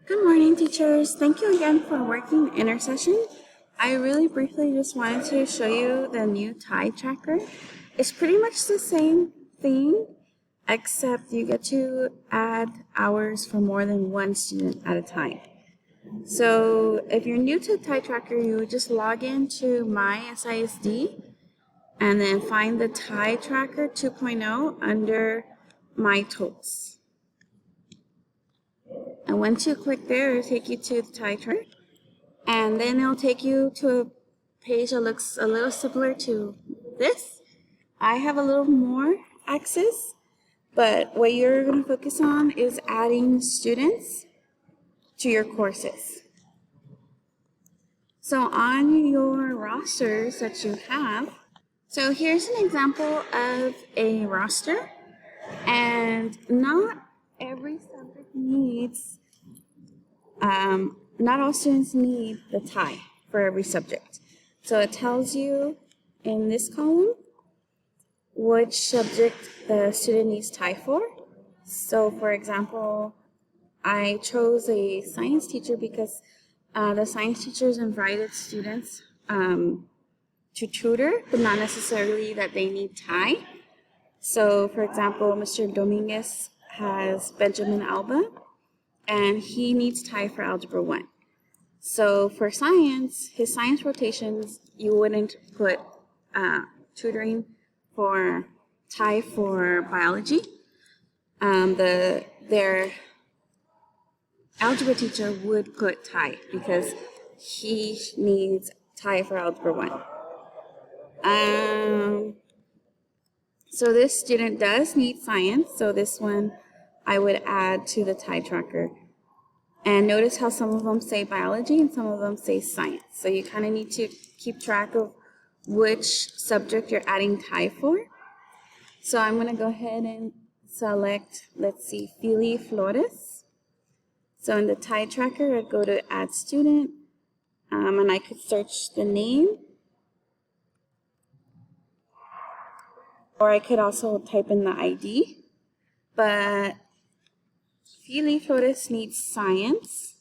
Good morning, teachers. Thank you again for working intercession. I really briefly just wanted to show you the new TAI Tracker. It's pretty much the same thing, except you get to add hours for more than one student at a time. So if you're new to TAI Tracker, you would just log into My SISD and then find the TAI Tracker 2.0 under My Tools. And once you click there, it'll take you to the TAI Tracker. And then it'll take you to a page that looks a little similar to this. I have a little more access, but what you're going to focus on is adding students to your courses. So on your rosters that you have, so here's an example of a roster, and not every subject needs not all students need the TAI for every subject. So it tells you in this column which subject the student needs TAI for. So for example, I chose a science teacher because the science teachers invited students to tutor, but not necessarily that they need TAI. So for example, Mr. Dominguez has Benjamin Alba, and he needs TAI for Algebra 1. So for science, his science rotations, you wouldn't put tutoring for TAI for biology. Their algebra teacher would put TAI because he needs TAI for Algebra 1. So this student does need science, so this one I would add to the TAI Tracker. And notice how some of them say biology and some of them say science. So you kind of need to keep track of which subject you're adding TAI for. So I'm going to go ahead and select, let's see, Fili Flores. So in the TAI Tracker, I'd go to Add Student, and I could search the name. Or I could also type in the ID. But Fili Flores needs science,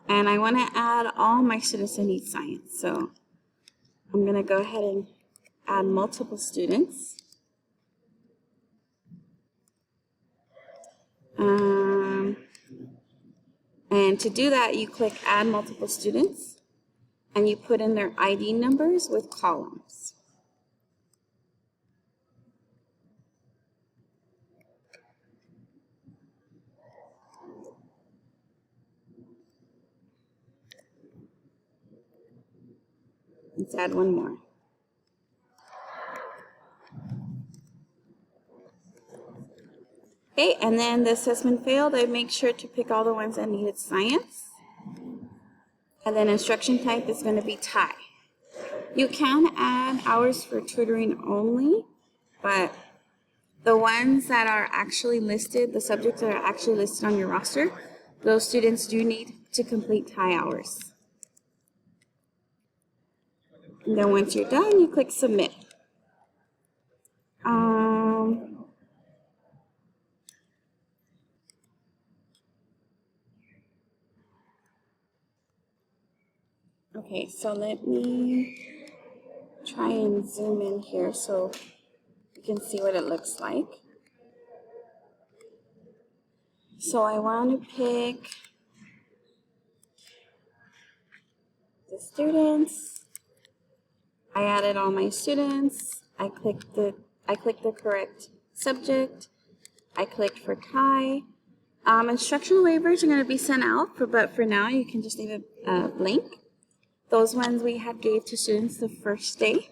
and I want to add all my students that need science. So I'm going to go ahead and add multiple students. And to do that, you click Add Multiple Students, and you put in their ID numbers with columns. Let's add one more. Okay, and then the assessment failed. I make sure to pick all the ones that needed science. And then instruction type is going to be TAI. You can add hours for tutoring only, but the ones that are actually listed, the subjects that are actually listed on your roster, those students do need to complete TAI hours. And then once you're done, you click Submit. Okay, so let me try and zoom in here so you can see what it looks like. So I want to pick the students. I added all my students. I clicked the correct subject. I clicked for TAI. Instructional waivers are going to be sent out, but for now you can just leave it blank. Those ones we had gave to students the first day.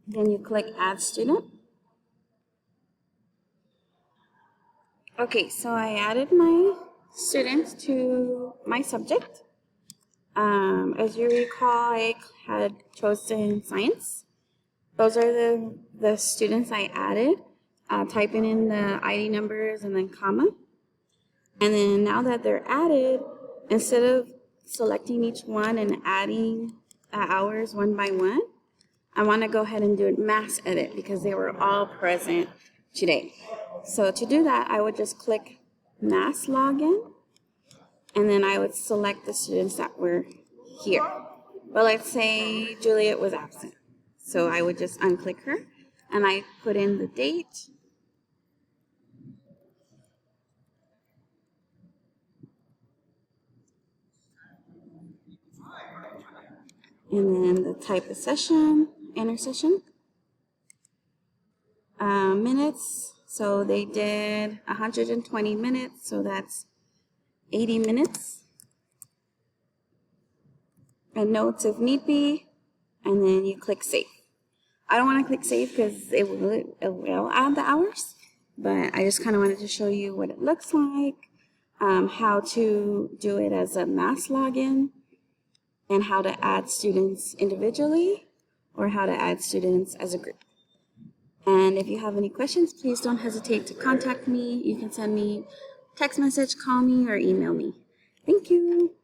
Then you click Add Student. Okay, so I added my students to my subject. As you recall, I had chosen science. Those are the students I added, typing in the ID numbers and then comma. And then now that they're added, instead of selecting each one and adding hours one by one, I want to go ahead and do a mass edit because they were all present today. So to do that, I would just click mass login, and then I would select the students that were here. But let's say Juliet was absent. So I would just unclick her, and I put in the date. And then the type of session, intersession. Minutes, so they did 120 minutes, so that's 80 minutes. And notes if need be, and then you click save. I don't want to click save because it will add the hours, but I just kind of wanted to show you what it looks like, how to do it as a mass login, and how to add students individually or how to add students as a group. And if you have any questions, please don't hesitate to contact me. You can send me text message, call me, or email me. Thank you.